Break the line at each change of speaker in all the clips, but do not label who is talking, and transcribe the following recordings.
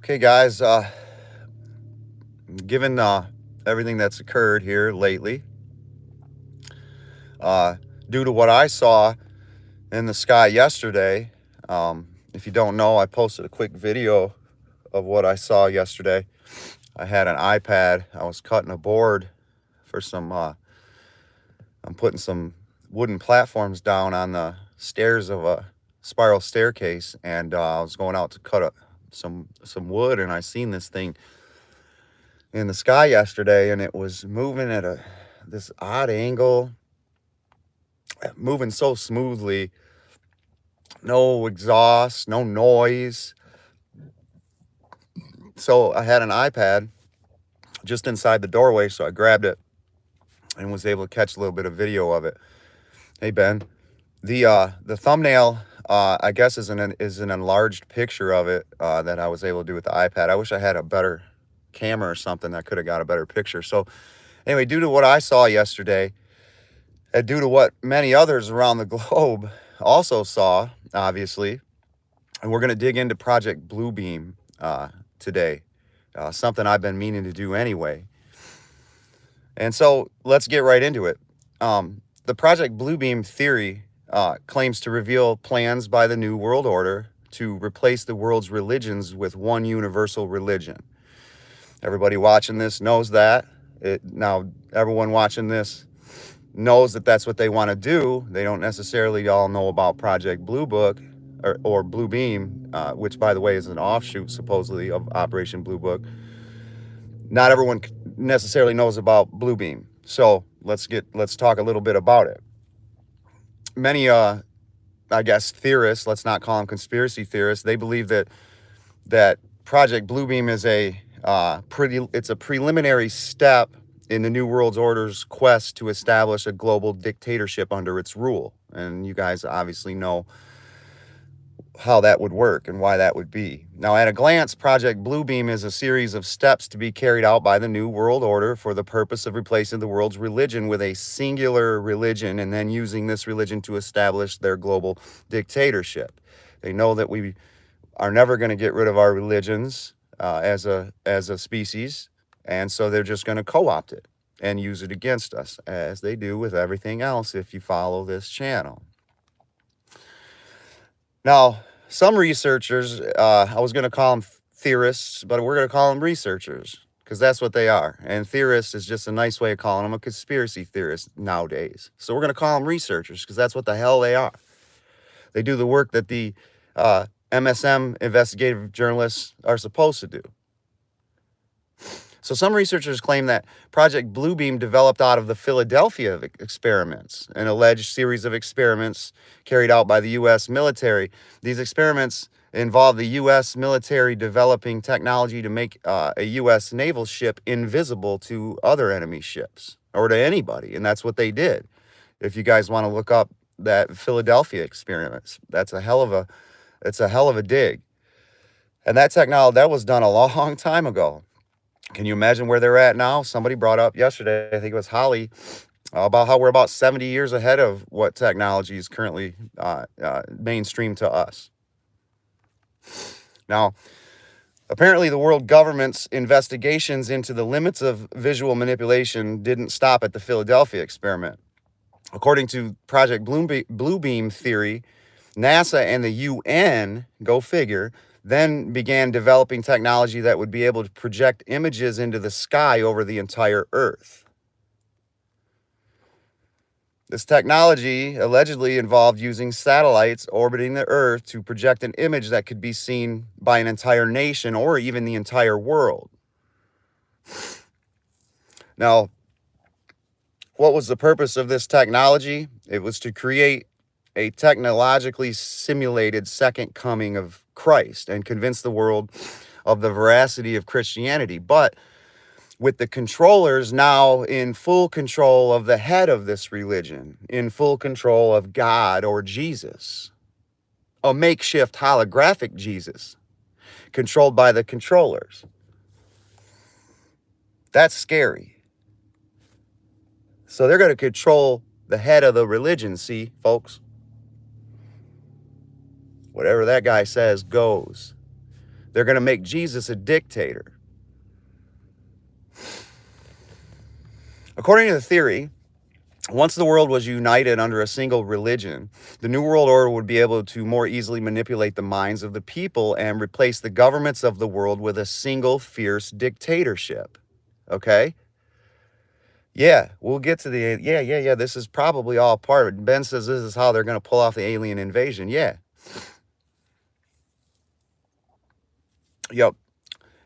Okay, guys, given everything that's occurred here lately, uh, due to what I saw in the sky yesterday, if you don't know, I posted a quick video of what I saw yesterday. I had an iPad. I was cutting a board for some, I'm putting some wooden platforms down on the stairs of a spiral staircase, and I was going out to cut some wood, and I seen this thing in the sky yesterday, and it was moving at this odd angle, moving so smoothly, no exhaust, no noise. So I had an iPad just inside the doorway, so I grabbed it and was able to catch a little bit of video of it. Hey Ben, the thumbnail I guess is an enlarged picture of it that I was able to do with the iPad. I wish I had a better camera or something that could have got a better picture. So anyway, due to what I saw yesterday, and due to what many others around the globe also saw, obviously, and we're going to dig into Project Bluebeam today, something I've been meaning to do anyway. And so let's get right into it. The Project Bluebeam theory claims to reveal plans by the New World Order to replace the world's religions with one universal religion. Everybody watching this knows that. Now, everyone watching this knows that that's what they want to do. They don't necessarily all know about Project Blue Book or Bluebeam, which, by the way, is an offshoot, supposedly, of Operation Blue Book. Not everyone necessarily knows about Bluebeam. So let's talk a little bit about it. Many, I guess, theorists, let's not call them conspiracy theorists, they believe that Project Bluebeam is it's a preliminary step in the New World Order's quest to establish a global dictatorship under its rule. And you guys obviously know how that would work and why that would be. Now, at a glance, Project Bluebeam is a series of steps to be carried out by the New World Order for the purpose of replacing the world's religion with a singular religion and then using this religion to establish their global dictatorship. They know that we are never going to get rid of our religions as a species, and so they're just going to co-opt it and use it against us, as they do with everything else if you follow this channel. Now, some researchers, I was going to call them theorists, but we're going to call them researchers because that's what they are. And theorist is just a nice way of calling them a conspiracy theorist nowadays. So we're going to call them researchers because that's what the hell they are. They do the work that the MSM investigative journalists are supposed to do. So some researchers claim that Project Bluebeam developed out of the Philadelphia experiments, an alleged series of experiments carried out by the U.S. military. These experiments involve the U.S. military developing technology to make a U.S. naval ship invisible to other enemy ships or to anybody, and that's what they did. If you guys want to look up that Philadelphia experiments, it's a hell of a dig. And that technology, that was done a long time ago. Can you imagine where they're at now? Somebody brought up yesterday, I think it was Holly, about how we're about 70 years ahead of what technology is currently mainstream to us. Now, apparently the world government's investigations into the limits of visual manipulation didn't stop at the Philadelphia experiment. According to Project Bluebeam theory, NASA and the UN, go figure, then began developing technology that would be able to project images into the sky over the entire Earth. This technology allegedly involved using satellites orbiting the Earth to project an image that could be seen by an entire nation or even the entire world. Now, what was the purpose of this technology? It was to create a technologically simulated second coming of Christ and convince the world of the veracity of Christianity. But with the controllers now in full control of the head of this religion, in full control of God or Jesus, a makeshift holographic Jesus, controlled by the controllers. That's scary. So they're going to control the head of the religion, see, folks? Whatever that guy says goes. They're going to make Jesus a dictator. According to the theory, once the world was united under a single religion, the New World Order would be able to more easily manipulate the minds of the people and replace the governments of the world with a single fierce dictatorship. Okay? Yeah, we'll get to the, yeah. This is probably all part of it. Ben says this is how they're going to pull off the alien invasion. Yeah. Yep.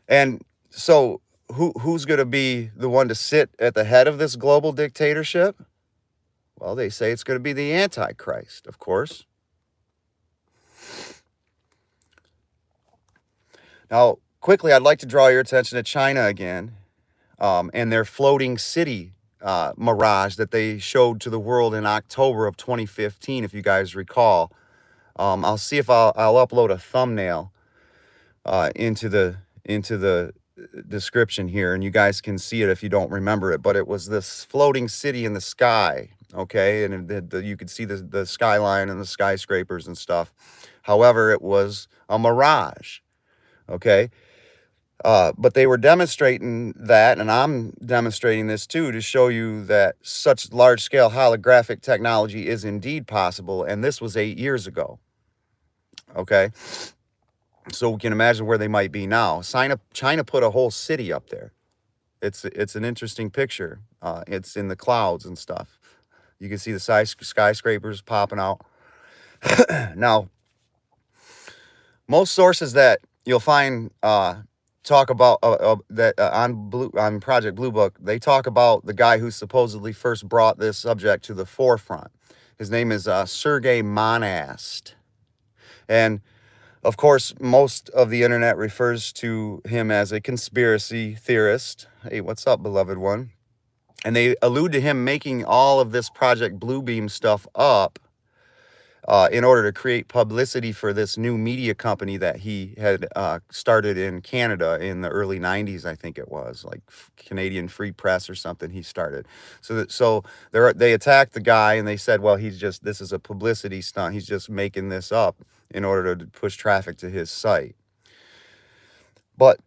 And so who's going to be the one to sit at the head of this global dictatorship? Well, they say it's going to be the Antichrist, of course. Now, quickly, I'd like to draw your attention to China again, and their floating city mirage that they showed to the world in October of 2015, if you guys recall. I'll see if I'll upload a thumbnail into the description here, and you guys can see it if you don't remember it. But it was this floating city in the sky, okay, and you could see the skyline and the skyscrapers and stuff. However, it was a mirage, okay. But they were demonstrating that, and I'm demonstrating this too, to show you that such large-scale holographic technology is indeed possible, and this was 8 years ago, okay? So we can imagine where they might be now. China put a whole city up there. It's an interesting picture. It's in the clouds and stuff. You can see the skyscrapers popping out. Now, most sources that you'll find talk about that on Project Blue Book, they talk about the guy who supposedly first brought this subject to the forefront. His name is Sergei Monast. And of course, most of the internet refers to him as a conspiracy theorist. Hey, what's up, beloved one? And they allude to him making all of this Project Bluebeam stuff up in order to create publicity for this new media company that he had started in Canada in the early 90s, I think it was, like Canadian Free Press or something he started. So they attacked the guy and they said, well, this is a publicity stunt. He's just making this up in order to push traffic to his site. But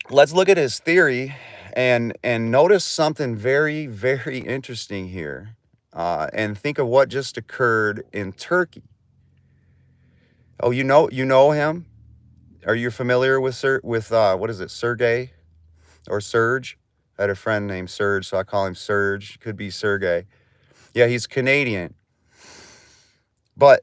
let's look at his theory and notice something very, very interesting here. And think of what just occurred in Turkey. Oh, you know him? Are you familiar with what is it, Sergey or Serge? I had a friend named Serge, so I call him Serge. Could be Sergey. Yeah, he's Canadian. But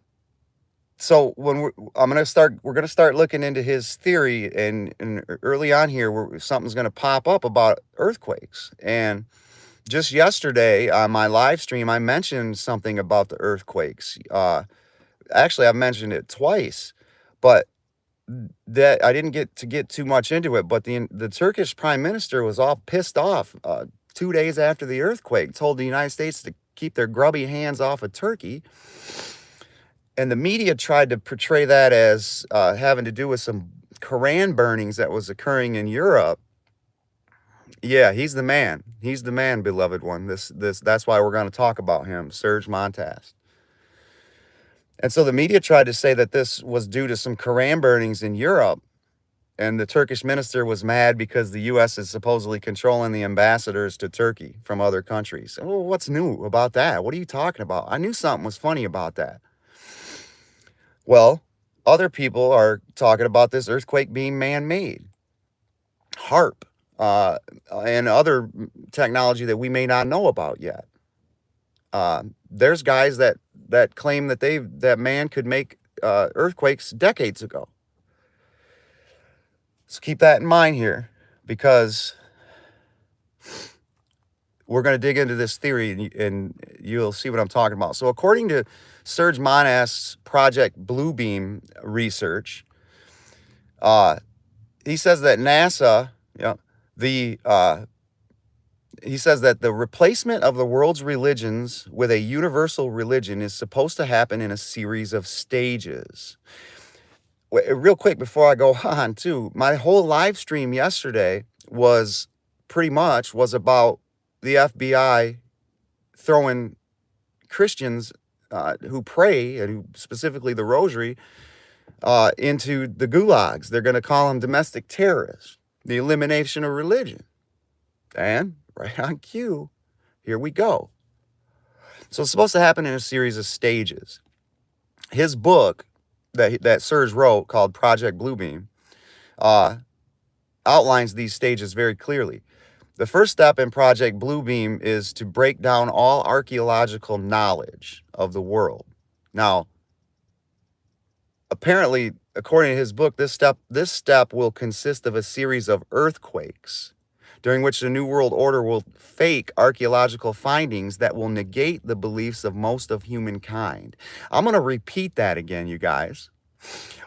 so when we're gonna start looking into his theory, and early on here, something's gonna pop up about earthquakes. And just yesterday on my live stream, I mentioned something about the earthquakes. Actually, I've mentioned it twice, but that I didn't get too much into it. But the Turkish prime minister was all pissed off 2 days after the earthquake, told the United States to keep their grubby hands off of Turkey. And the media tried to portray that as having to do with some Quran burnings that was occurring in Europe. Yeah, he's the man. He's the man, beloved one. That's why we're going to talk about him, Serge Montas. And so the media tried to say that this was due to some Quran burnings in Europe. And the Turkish minister was mad because the U.S. is supposedly controlling the ambassadors to Turkey from other countries. Well, what's new about that? What are you talking about? I knew something was funny about that. Well, other people are talking about this earthquake being man-made. HARP. And other technology that we may not know about yet. There's guys that claim that man could make earthquakes decades ago. So keep that in mind here, because we're going to dig into this theory and you'll see what I'm talking about. So according to Serge Monast's Project Bluebeam research, he says that NASA, he says that the replacement of the world's religions with a universal religion is supposed to happen in a series of stages. Real quick before I go on, too, my whole live stream yesterday was about the FBI throwing Christians who pray, and specifically the rosary, into the gulags. They're going to call them domestic terrorists, the elimination of religion. And right on cue, here we go. So it's supposed to happen in a series of stages. His book that Serge wrote, called Project Bluebeam, outlines these stages very clearly. The first step in Project Bluebeam is to break down all archaeological knowledge of the world. Now, apparently, according to his book, this step will consist of a series of earthquakes, during which the New World Order will fake archaeological findings that will negate the beliefs of most of humankind. I'm going to repeat that again, you guys.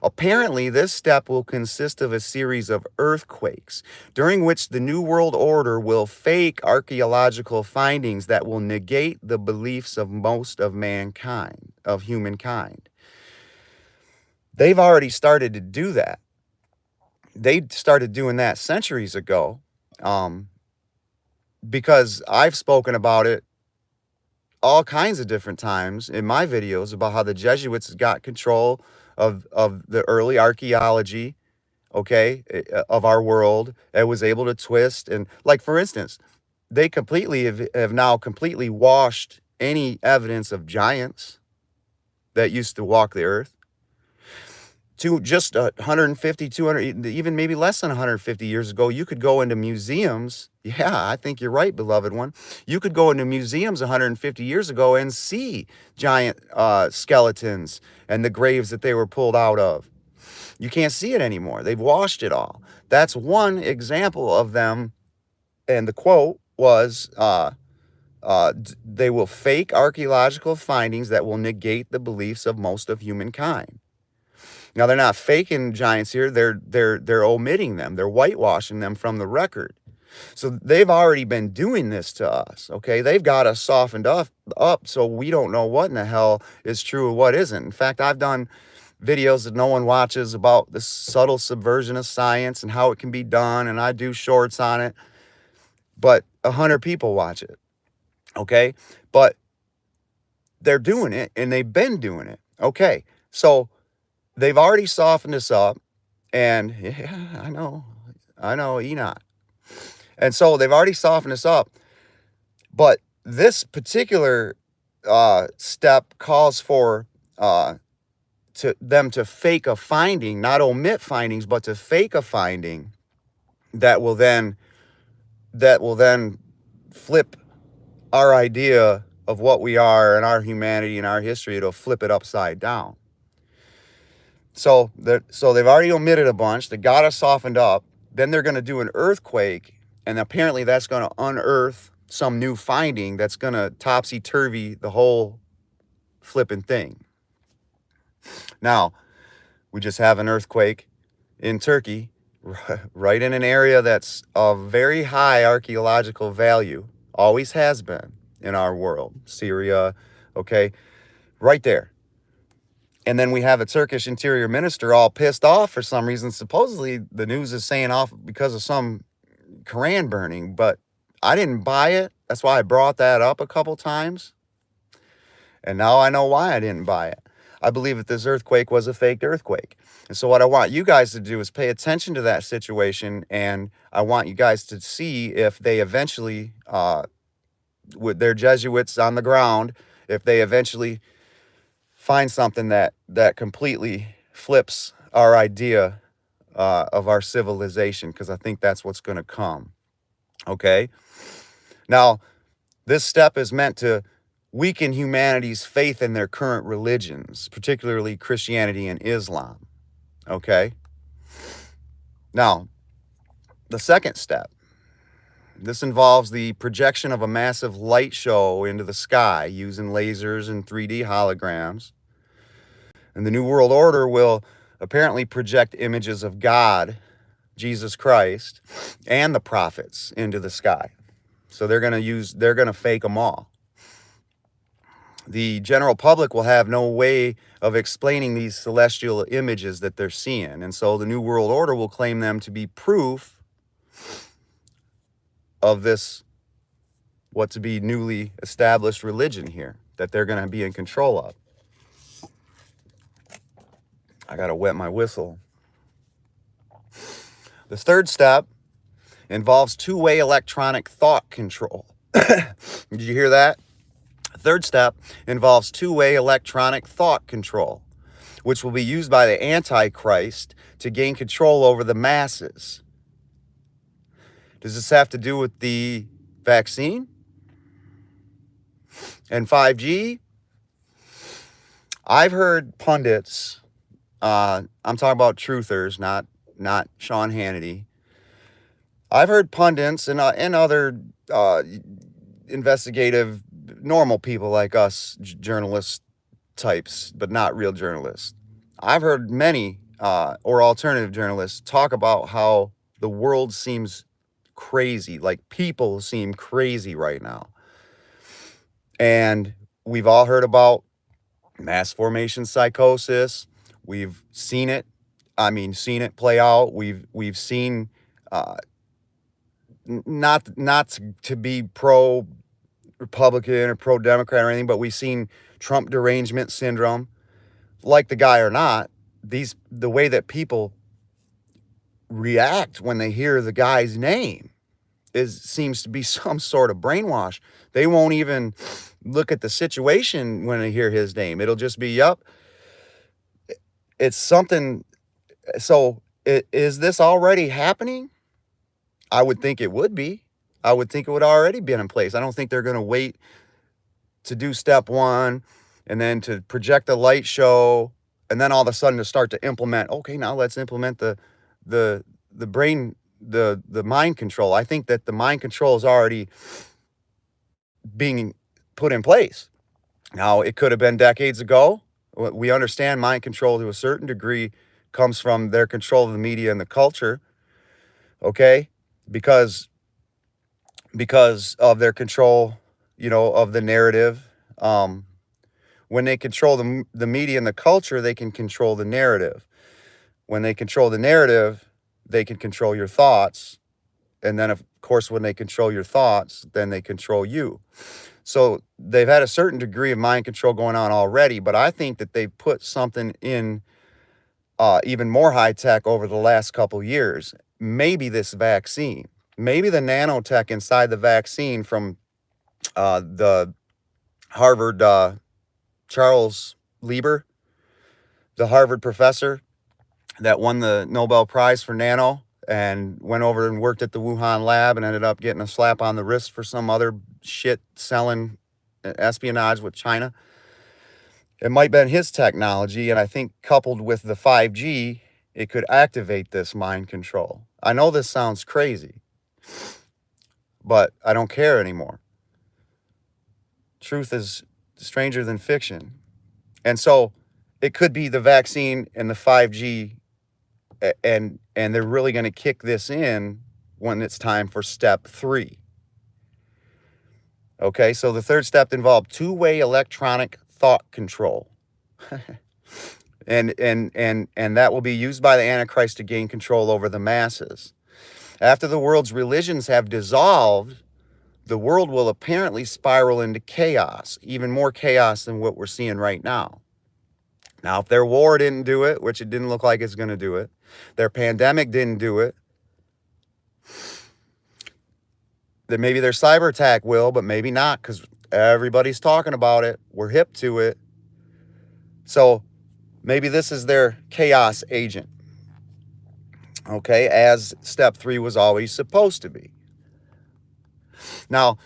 Apparently, this step will consist of a series of earthquakes, during which the New World Order will fake archaeological findings that will negate the beliefs of most of mankind, of humankind. They've already started to do that. They started doing that centuries ago, because I've spoken about it all kinds of different times in my videos about how the Jesuits got control of the early archaeology, okay, of our world. It was able to twist, and like, for instance, they completely have now completely washed any evidence of giants that used to walk the earth. To just 150, 200, even maybe less than 150 years ago, you could go into museums. Yeah, I think you're right, beloved one. You could go into museums 150 years ago and see giant skeletons and the graves that they were pulled out of. You can't see it anymore. They've washed it all. That's one example of them. And the quote was, they will fake archaeological findings that will negate the beliefs of most of humankind. Now, they're not faking giants here. They're omitting them. They're whitewashing them from the record. So they've already been doing this to us, okay? They've got us softened up so we don't know what in the hell is true and what isn't. In fact, I've done videos that no one watches about the subtle subversion of science and how it can be done, and I do shorts on it, but 100 people watch it, okay? But they're doing it, and they've been doing it, okay? So they've already softened us up, and yeah, I know, Enoch. And so they've already softened us up, but this particular step calls for them to fake a finding, not omit findings, but to fake a finding that will then flip our idea of what we are and our humanity and our history. It'll flip it upside down. So they've already omitted a bunch. They got us softened up. Then they're going to do an earthquake, and apparently that's going to unearth some new finding that's going to topsy-turvy the whole flipping thing. Now, we just have an earthquake in Turkey, right in an area that's of very high archaeological value, always has been in our world. Syria, okay, right there. And then we have a Turkish interior minister all pissed off for some reason. Supposedly, the news is saying off because of some Quran burning, but I didn't buy it. That's why I brought that up a couple times. And now I know why I didn't buy it. I believe that this earthquake was a faked earthquake. And so what I want you guys to do is pay attention to that situation, and I want you guys to see if they eventually, with their Jesuits on the ground, if they eventually find something that completely flips our idea of our civilization, because I think that's what's going to come. Okay? Now, this step is meant to weaken humanity's faith in their current religions, particularly Christianity and Islam. Okay? Now, the second step. This involves the projection of a massive light show into the sky using lasers and 3D holograms. And the New World Order will apparently project images of God, Jesus Christ, and the prophets into the sky. So they're going to fake them all. The general public will have no way of explaining these celestial images that they're seeing. And so the New World Order will claim them to be proof of this, what to be newly established religion here, that they're going to be in control of. I got to wet my whistle. The third step involves two-way electronic thought control. Did you hear that? The third step involves two-way electronic thought control, which will be used by the Antichrist to gain control over the masses. Does this have to do with the vaccine and 5G? I've heard pundits, I'm talking about truthers, not Sean Hannity. I've heard pundits and other investigative, normal people like us, journalist types, but not real journalists. I've heard many or alternative journalists talk about how the world seems crazy, like people seem crazy right now. And we've all heard about mass formation psychosis. We've seen it. Seen it play out. We've seen not to be pro Republican or pro Democrat or anything, but we've seen Trump derangement syndrome. Like the guy or not, the way that people react when they hear the guy's name seems to be some sort of brainwash. They won't even look at the situation when they hear his name. It'll just be, yup, it's something. So is this already happening? I would think it would be. I would think it would already be in place. I don't think they're going to wait to do step one and then to project a light show and then all of a sudden to start to implement. Okay, now let's implement the brain, the mind control. I think that the mind control is already being put in place. Now, it could have been decades ago. We understand mind control to a certain degree comes from their control of the media and the culture, okay? Because of their control, of the narrative. When they control the media and the culture, they can control the narrative. When they control the narrative, they can control your thoughts. And then, of course, when they control your thoughts, then they control you. So they've had a certain degree of mind control going on already, but I think that they've put something in even more high tech over the last couple years. Maybe this vaccine, maybe the nanotech inside the vaccine from the Harvard, Charles Lieber, the Harvard professor that won the Nobel Prize for nano and went over and worked at the Wuhan lab and ended up getting a slap on the wrist for some other shit selling espionage with China. It might have been his technology, and I think coupled with the 5G, it could activate this mind control. I know this sounds crazy, but I don't care anymore. Truth is stranger than fiction. And so it could be the vaccine and the 5G, and they're really going to kick this in when it's time for step 3. Okay, so the third step involved two-way electronic thought control. and that will be used by the Antichrist to gain control over the masses. After the world's religions have dissolved, the world will apparently spiral into chaos, even more chaos than what we're seeing right now. Now, if their war didn't do it, which it didn't look like it's going to do it, their pandemic didn't do it, then maybe their cyber attack will, but maybe not, because everybody's talking about it. We're hip to it. So maybe this is their chaos agent, okay, as step 3 was always supposed to be. Now,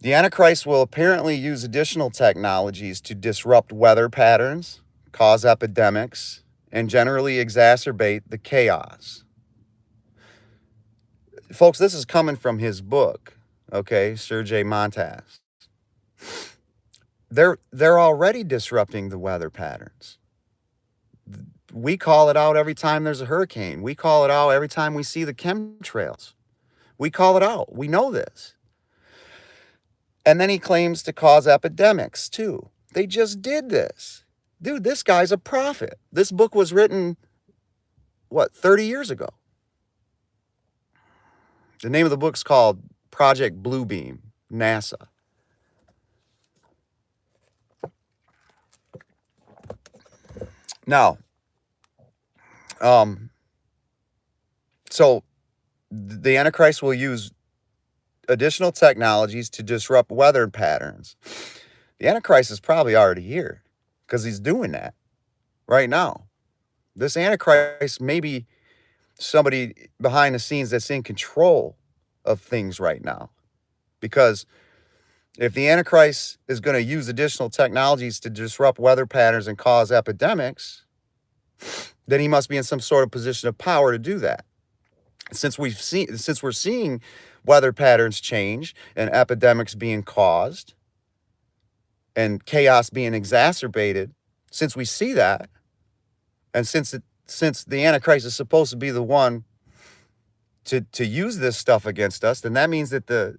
the Antichrist will apparently use additional technologies to disrupt weather patterns, cause epidemics, and generally exacerbate the chaos. Folks, this is coming from his book, okay, Sergei Montaz. They're already disrupting the weather patterns. We call it out every time there's a hurricane. We call it out every time we see the chemtrails. We call it out. We know this. And then he claims to cause epidemics too. They just did this. Dude, this guy's a prophet. This book was written, 30 years ago? The name of the book's called Project Bluebeam, NASA. Now, So the Antichrist will use additional technologies to disrupt weather patterns. The Antichrist is probably already here because he's doing that right now. This Antichrist may be somebody behind the scenes that's in control of things right now. Because if the Antichrist is going to use additional technologies to disrupt weather patterns and cause epidemics, then he must be in some sort of position of power to do that. Since we're seeing weather patterns change and epidemics being caused and chaos being exacerbated, since we see that, and since the Antichrist is supposed to be the one to use this stuff against us, then that means that the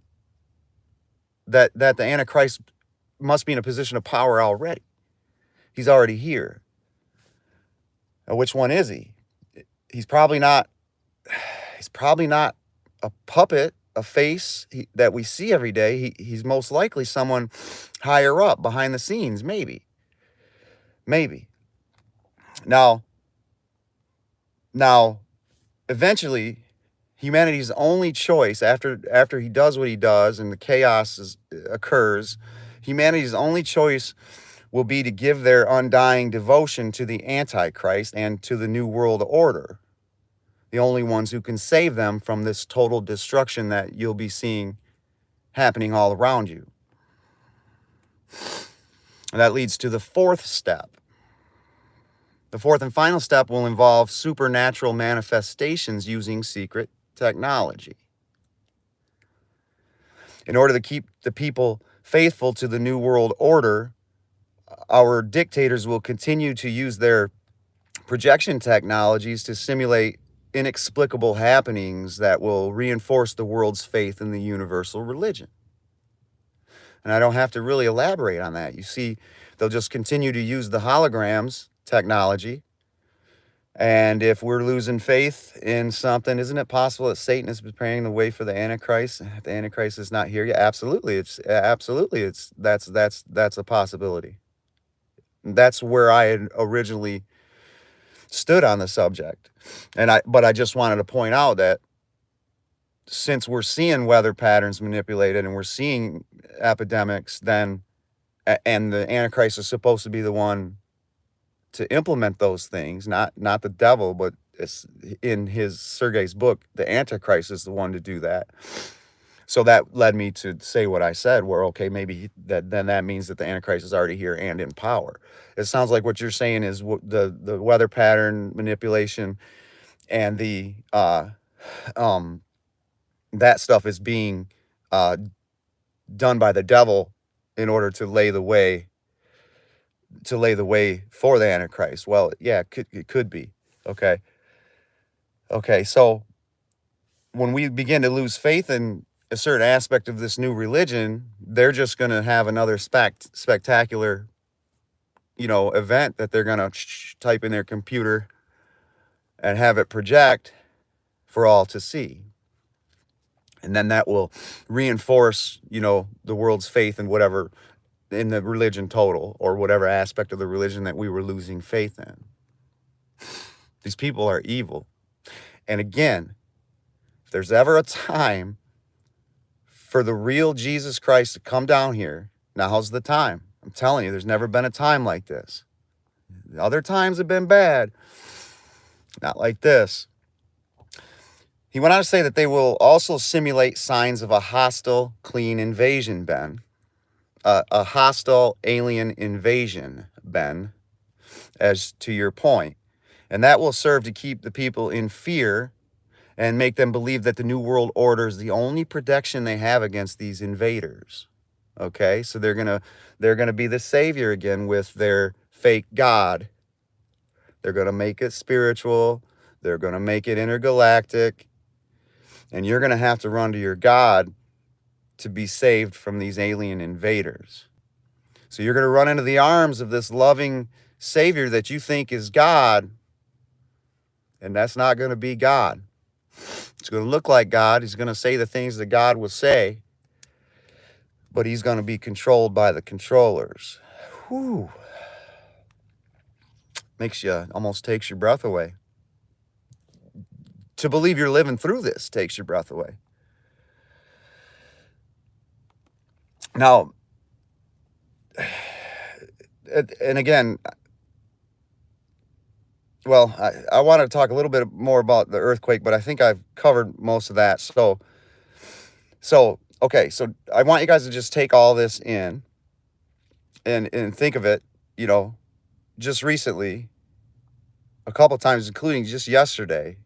Antichrist must be in a position of power already. He's already here. Now, which one is he? He's probably not a puppet, a face that we see every day. He's most likely someone higher up behind the scenes, maybe. Now, eventually, humanity's only choice after he does what he does and the chaos occurs, humanity's only choice will be to give their undying devotion to the Antichrist and to the New World Order. The only ones who can save them from this total destruction that you'll be seeing happening all around you. And that leads to the fourth step. The fourth and final step will involve supernatural manifestations using secret technology. In order to keep the people faithful to the New World Order, our dictators will continue to use their projection technologies to simulate inexplicable happenings that will reinforce the world's faith in the universal religion. And I don't have to really elaborate on that. You see, they'll just continue to use the holograms technology. And if we're losing faith in something, isn't it possible that Satan is preparing the way for the Antichrist? The Antichrist is not here yet. Absolutely, that's a possibility. That's where I had originally stood on the subject. But I just wanted to point out that since we're seeing weather patterns manipulated and we're seeing epidemics, then, and the Antichrist is supposed to be the one to implement those things, not the devil, but it's in Sergei's book, the Antichrist is the one to do that. So that led me to say what I said, where, okay, maybe that means that the Antichrist is already here and in power. It sounds like what you're saying is the weather pattern manipulation and the that stuff is being done by the devil in order to lay the way for the Antichrist. Well, yeah, it could be. Okay, so when we begin to lose faith in a certain aspect of this new religion, they're just going to have another spectacular, event that they're going to type in their computer and have it project for all to see. And then that will reinforce, the world's faith in whatever, in the religion total, or whatever aspect of the religion that we were losing faith in. These people are evil. And again, if there's ever a time for the real Jesus Christ to come down here, now's the time. I'm telling you, there's never been a time like this. Other times have been bad. Not like this. He went on to say that they will also simulate signs of a hostile, clean invasion, Ben. A hostile alien invasion, Ben, as to your point. And that will serve to keep the people in fear and make them believe that the New World Order is the only protection they have against these invaders. Okay, so they're gonna be the savior again with their fake God. They're gonna make it spiritual. They're gonna make it intergalactic, and you're gonna have to run to your God to be saved from these alien invaders. So you're gonna run into the arms of this loving savior that you think is God, and that's not gonna be God. It's going to look like God. He's going to say the things that God will say, but he's going to be controlled by the controllers. Whew. Almost takes your breath away. To believe you're living through this takes your breath away. Now, and again, well, I want to talk a little bit more about the earthquake, but I think I've covered most of that. Okay, so I want you guys to just take all this in and think of it, you know, just recently, a couple times, including just yesterday.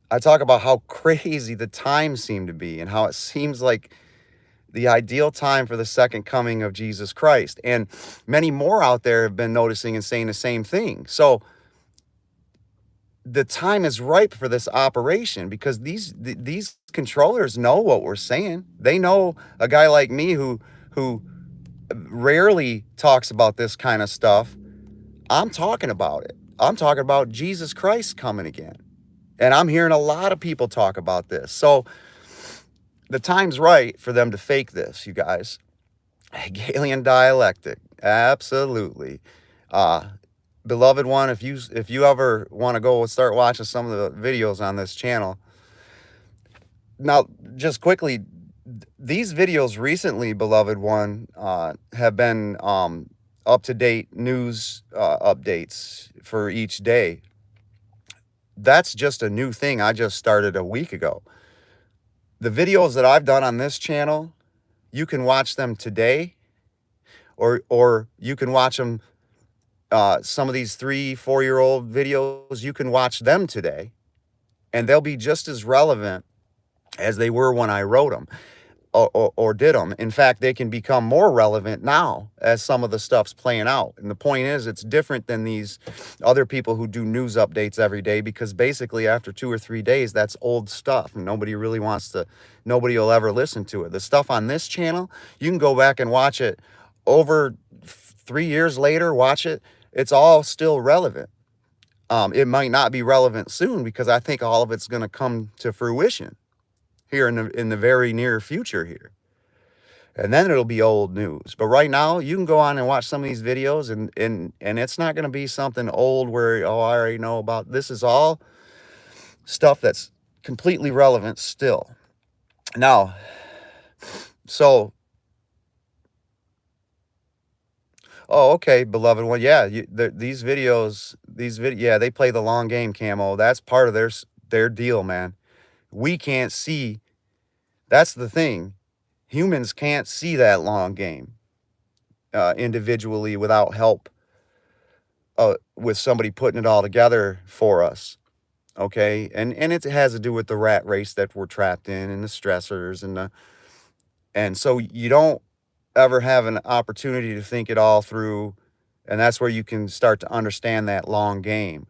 I talk about how crazy the times seem to be and how it seems like the ideal time for the second coming of Jesus Christ. And many more out there have been noticing and saying the same thing. So the time is ripe for this operation because these controllers know what we're saying. They know a guy like me who rarely talks about this kind of stuff. I'm talking about it. I'm talking about Jesus Christ coming again. And I'm hearing a lot of people talk about this. So the time's right for them to fake this, you guys. Hegelian dialectic. Absolutely. Beloved one, if you ever want to go and start watching some of the videos on this channel. Now, just quickly, these videos recently, beloved one, have been up-to-date news updates for each day. That's just a new thing I just started a week ago. The videos that I've done on this channel, you can watch them today, or you can watch them, some of these 3-4-year-old videos, you can watch them today, and they'll be just as relevant as they were when I wrote them or did them. In fact, they can become more relevant now as some of the stuff's playing out. And the point is, it's different than these other people who do news updates every day, because basically after 2 or 3 days, that's old stuff and nobody will ever listen to it. The stuff on this channel, you can go back and watch it over 3 years later, watch it. It's all still relevant. It might not be relevant soon because I think all of it's going to come to fruition here in the very near future here. And then it'll be old news. But right now, you can go on and watch some of these videos and it's not going to be something old where, oh, I already know about. This is all stuff that's completely relevant still. Now, so, oh, okay, beloved one. Yeah, these videos, yeah, they play the long game, Camo. That's part of their deal, man. We can't see. That's the thing. Humans can't see that long game individually without help with somebody putting it all together for us. Okay, and it has to do with the rat race that we're trapped in and the stressors and so you don't ever have an opportunity to think it all through, and that's where you can start to understand that long game.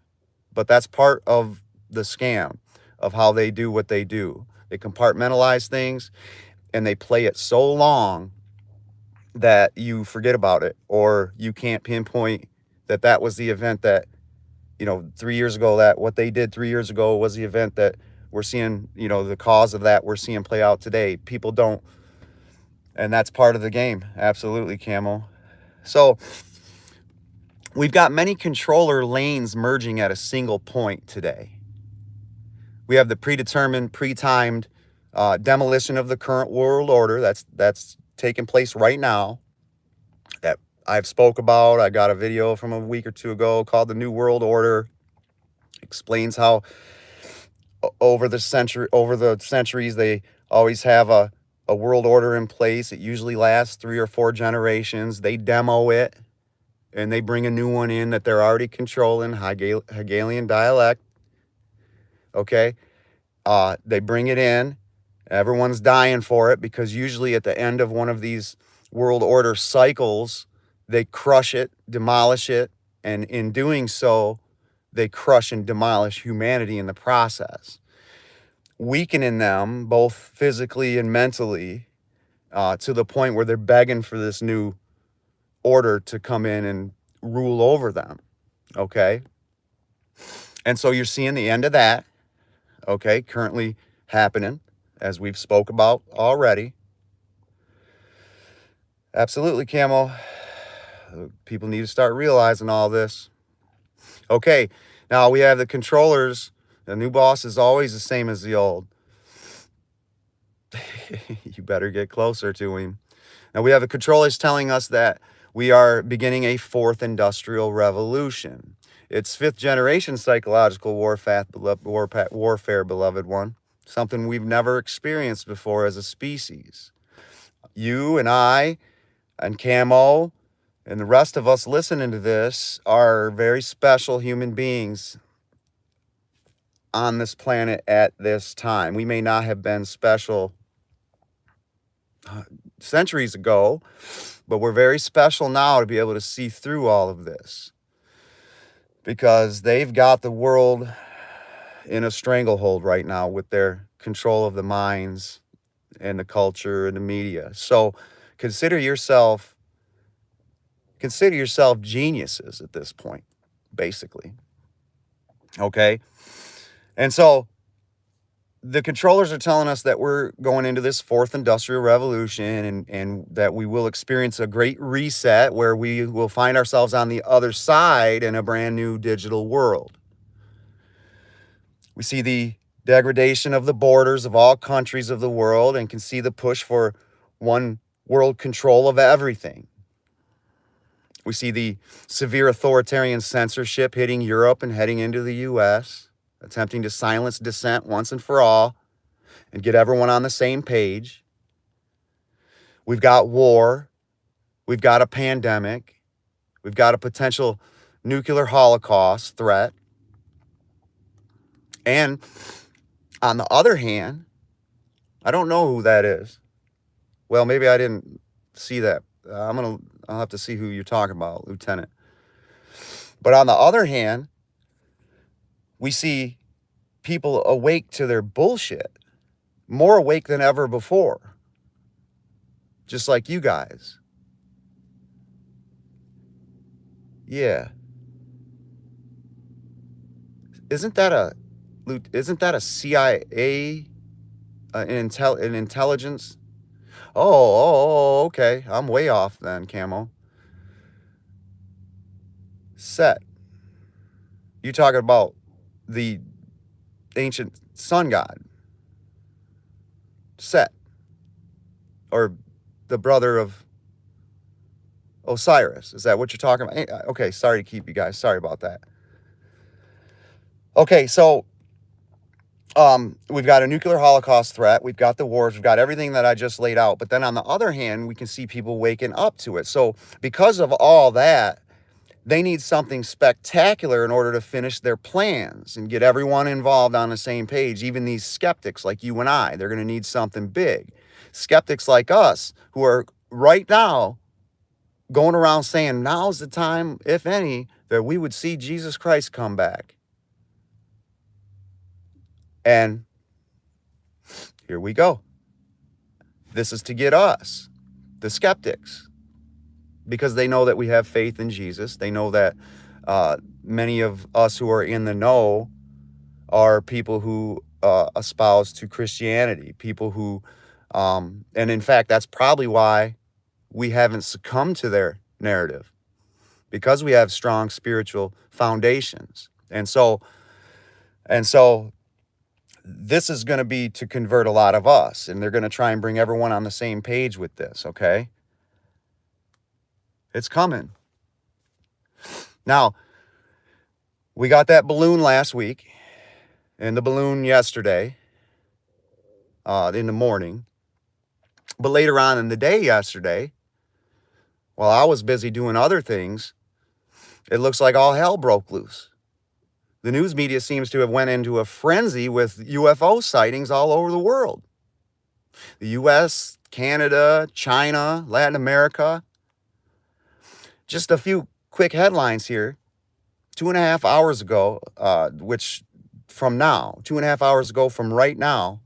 But that's part of the scam of how they do what they do. They compartmentalize things and they play it so long that you forget about it, or you can't pinpoint that was the event that, 3 years ago, that what they did 3 years ago was the event that we're seeing, the cause of that we're seeing play out today. People don't, and that's part of the game. Absolutely, Camo. So we've got many controller lanes merging at a single point today. We have the predetermined, pre-timed demolition of the current world order that's taking place right now, that I've spoke about. I got a video from a week or two ago called The New World Order. Explains how over the centuries they always have a world order in place. It usually lasts 3 or 4 generations. They demo it and they bring a new one in that they're already controlling, Hegelian dialect. Okay, they bring it in. Everyone's dying for it because usually at the end of one of these world order cycles, they crush it, demolish it, and in doing so, they crush and demolish humanity in the process, weakening them both physically and mentally to the point where they're begging for this new order to come in and rule over them. Okay, and so you're seeing the end of that. Okay, currently happening, as we've spoke about already. Absolutely, Camo. People need to start realizing all this. Okay, now we have the controllers The new boss is always the same as the old. You better get closer to him. Now we have the controllers telling us that we are beginning a fourth industrial revolution. It's fifth generation psychological warfare, beloved one. Something we've never experienced before as a species. You and I and Camo and the rest of us listening to this are very special human beings on this planet at this time. We may not have been special centuries ago, but we're very special now to be able to see through all of this, because they've got the world in a stranglehold right now with their control of the minds and the culture and the media. So consider yourself geniuses at this point, basically. Okay? And so the controllers are telling us that we're going into this fourth industrial revolution, and that we will experience a great reset where we will find ourselves on the other side in a brand new digital world. We see the degradation of the borders of all countries of the world and can see the push for one world control of everything. We see the severe authoritarian censorship hitting Europe and heading into the US, attempting to silence dissent once and for all and get everyone on the same page. We've got war. We've got a pandemic. We've got a potential nuclear holocaust threat. And on the other hand, I don't know who that is. Well, maybe I didn't see that. I'll have to see who you're talking about, Lieutenant. But on the other hand, we see people awake to their bullshit, more awake than ever before, just like you guys. Yeah. Isn't that a CIA, an intelligence? Oh, okay. I'm way off then, Camo. Set. You talking about the ancient sun god, Set, or the brother of Osiris? Is that what you're talking about? Okay, sorry to keep you guys. Sorry about that. Okay, so we've got a nuclear holocaust threat. We've got the wars. We've got everything that I just laid out. But then on the other hand, we can see people waking up to it. So because of all that, they need something spectacular in order to finish their plans and get everyone involved on the same page. Even these skeptics like you and I, they're going to need something big. Skeptics like us who are right now going around saying now's the time, if any, that we would see Jesus Christ come back. And here we go. This is to get us, the skeptics, because they know that we have faith in Jesus. They know that many of us who are in the know are people who espouse to Christianity, people who, and in fact, that's probably why we haven't succumbed to their narrative, because we have strong spiritual foundations. And so this is going to be to convert a lot of us, and they're going to try and bring everyone on the same page with this, okay? It's coming. Now, we got that balloon last week and the balloon yesterday in the morning. But later on in the day yesterday, while I was busy doing other things, it looks like all hell broke loose. The news media seems to have went into a frenzy with UFO sightings all over the world. The US, Canada, China, Latin America. Just a few quick headlines here. 2.5 hours ago, 2.5 hours ago from right now,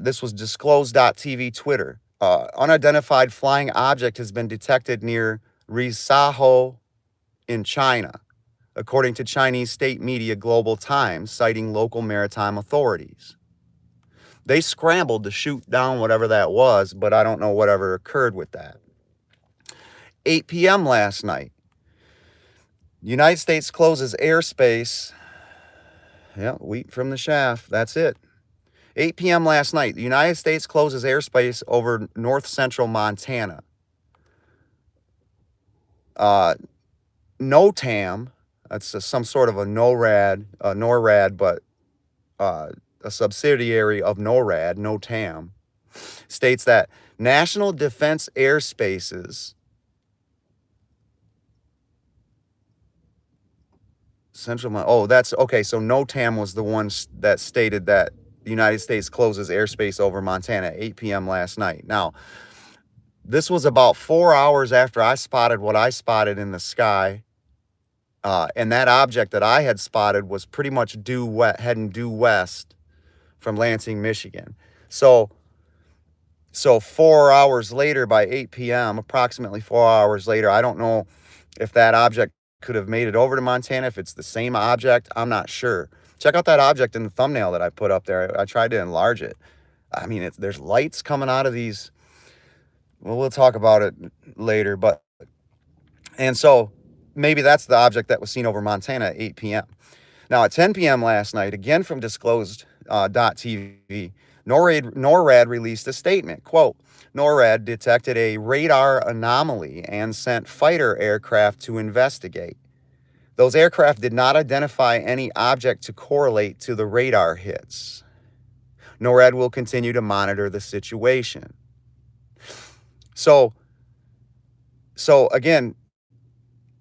this was disclosed.tv Twitter. Unidentified flying object has been detected near Rizhao in China, according to Chinese state media Global Times, citing local maritime authorities. They scrambled to shoot down whatever that was, but I don't know whatever occurred with that. 8 p.m. last night, the United States closes airspace Yeah, wheat from the shaft. That's it. 8 p.m. last night, the United States closes airspace over north central Montana. NOTAM, that's some sort of a NORAD, but a subsidiary of NORAD, NOTAM, states that national defense airspaces, that's okay. So NOTAM was the one that stated that the United States closes airspace over Montana at 8 p.m. last night. Now, this was about 4 hours after I spotted what I spotted in the sky. And that object that I had spotted was pretty much heading due west from Lansing, Michigan. So 4 hours later, by 8 p.m., approximately 4 hours later, I don't know if that object could have made it over to Montana, if it's the same object. I'm not sure. Check out that object in the thumbnail that I put up there. I tried to enlarge it. I mean, there's lights coming out of these. Well, we'll talk about it later. And so maybe that's the object that was seen over Montana at 8 p.m. Now, at 10 p.m. last night, again from disclosed.tv, NORAD released a statement. Quote, NORAD detected a radar anomaly and sent fighter aircraft to investigate. Those aircraft did not identify any object to correlate to the radar hits. NORAD will continue to monitor the situation. So again,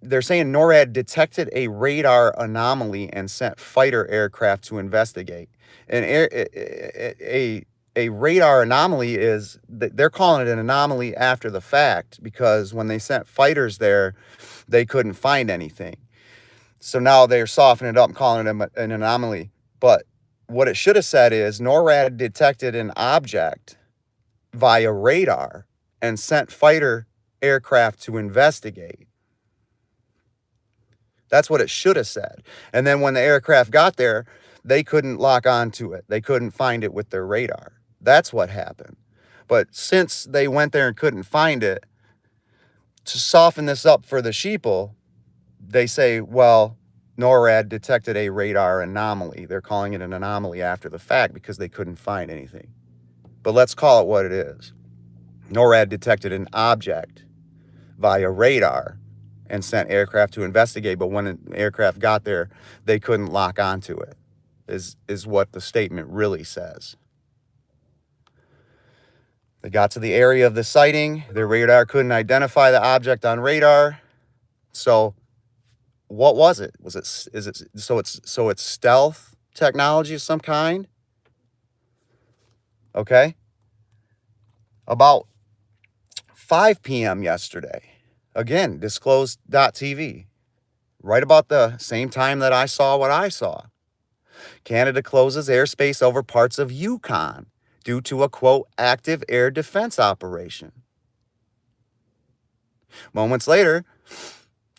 they're saying NORAD detected a radar anomaly and sent fighter aircraft to investigate. And a radar anomaly is, they're calling it an anomaly after the fact, because when they sent fighters there, they couldn't find anything. So now they're softening it up and calling it an anomaly. But what it should have said is NORAD detected an object via radar and sent fighter aircraft to investigate. That's what it should have said. And then when the aircraft got there, they couldn't lock onto it. They couldn't find it with their radar. That's what happened. But since they went there and couldn't find it, to soften this up for the sheeple, they say, well, NORAD detected a radar anomaly. They're calling it an anomaly after the fact because they couldn't find anything. But let's call it what it is. NORAD detected an object via radar and sent aircraft to investigate, but when an aircraft got there, they couldn't lock onto it, is what the statement really says. They got to the area of the sighting. Their radar couldn't identify the object on radar. So what was it? So it's stealth technology of some kind? Okay. About 5 p.m. yesterday, again, disclosed.tv, right about the same time that I saw what I saw. Canada closes airspace over parts of Yukon due to a, quote, active air defense operation. Moments later,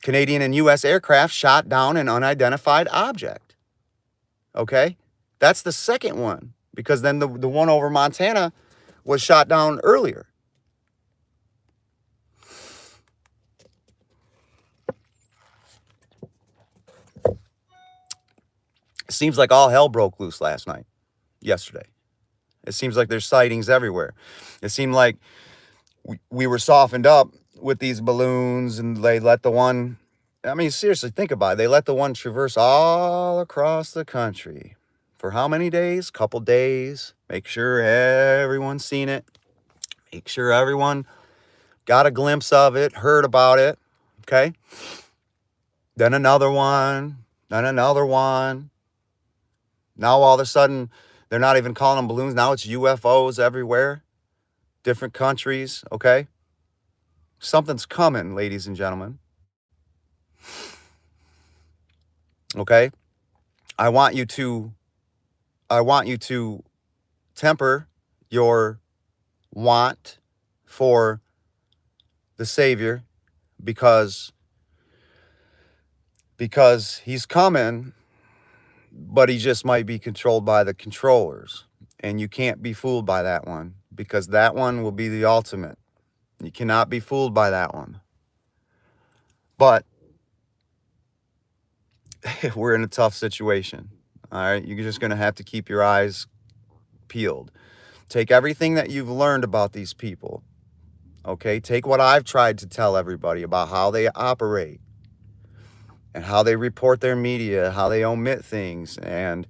Canadian and U.S. aircraft shot down an unidentified object. Okay? That's the second one, because then the one over Montana was shot down earlier. It seems like all hell broke loose yesterday. It seems like there's sightings everywhere. It seemed like we were softened up with these balloons, and they let the one, I mean, seriously, think about it. They let the one traverse all across the country. For how many days? Couple days. Make sure everyone's seen it. Make sure everyone got a glimpse of it, heard about it. Okay? Then another one. Then another one. Now all of a sudden, they're not even calling them balloons. Now it's UFOs everywhere. Different countries, okay? Something's coming, ladies and gentlemen. Okay? I want you to temper your want for the Savior, because he's coming, but he just might be controlled by the controllers. And you can't be fooled by that one, because that one will be the ultimate. You cannot be fooled by that one. But we're in a tough situation. All right, you're just going to have to keep your eyes peeled. Take everything that you've learned about these people. Okay, take what I've tried to tell everybody about how they operate and how they report their media, how they omit things, and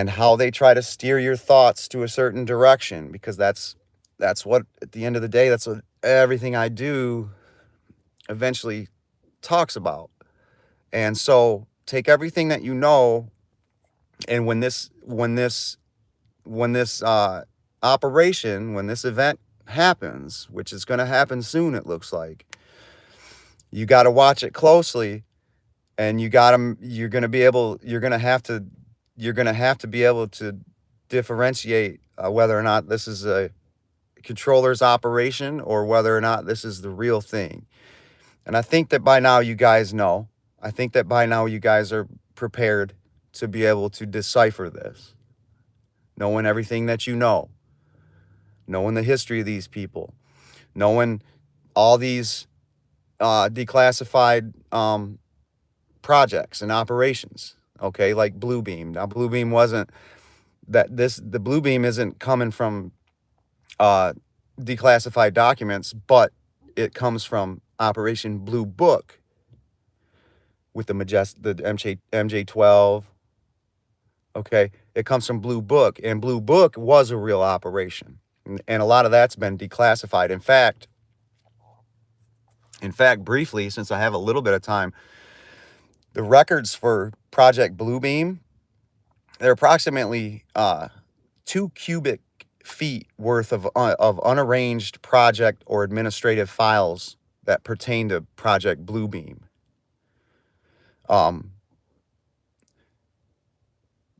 how they try to steer your thoughts to a certain direction, because that's what, at the end of the day, that's what everything I do eventually talks about. And so take everything that you know, and when this operation, when this event happens, which is going to happen soon, it looks like, you got to watch it closely, and you're going to have to be able to differentiate whether or not this is a controller's operation or whether or not this is the real thing. And I think that by now you guys know. I think that by now you guys are prepared to be able to decipher this, knowing everything that you know, knowing the history of these people, knowing all these declassified projects and operations, okay, like Bluebeam. Now, Bluebeam wasn't the Bluebeam isn't coming from declassified documents, but it comes from Operation Blue Book with the MJ12. Okay, it comes from Blue Book, and Blue Book was a real operation, and a lot of that's been declassified. In fact, briefly, since I have a little bit of time, the records for Project Bluebeam, they're approximately 2 cubic feet worth of unarranged project or administrative files that pertain to Project Bluebeam.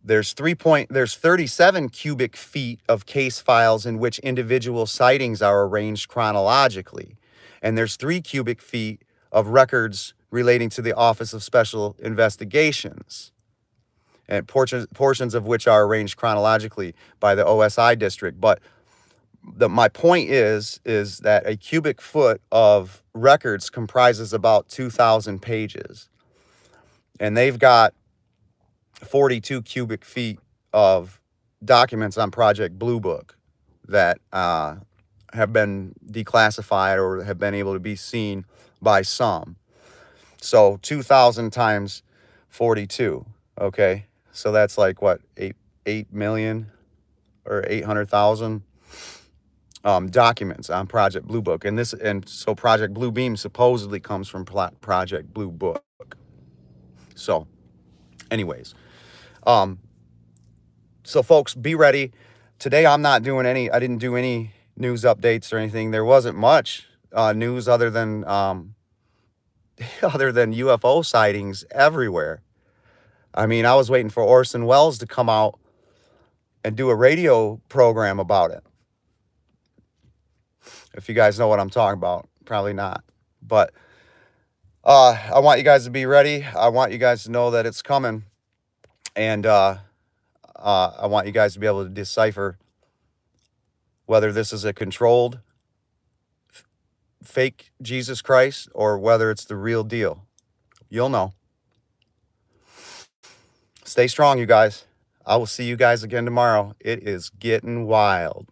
There's 37 cubic feet of case files in which individual sightings are arranged chronologically, and there's 3 cubic feet of records relating to the Office of Special Investigations, and portions of which are arranged chronologically by the OSI district. But my point is that a cubic foot of records comprises about 2,000 pages, and they've got 42 cubic feet of documents on Project Blue Book that have been declassified or have been able to be seen by some. So 2,000 times 42, okay? So that's like what, 8 million or 800,000 documents on Project Blue Book. And so Project Bluebeam supposedly comes from Project Blue Book. So anyways, so folks, be ready. Today I didn't do any news updates or anything. There wasn't much news other than UFO sightings everywhere. I mean, I was waiting for Orson Welles to come out and do a radio program about it. If you guys know what I'm talking about, probably not. But I want you guys to be ready. I want you guys to know that it's coming. And I want you guys to be able to decipher whether this is a controlled fake Jesus Christ or whether it's the real deal. You'll know. Stay strong, you guys. I will see you guys again tomorrow. It is getting wild.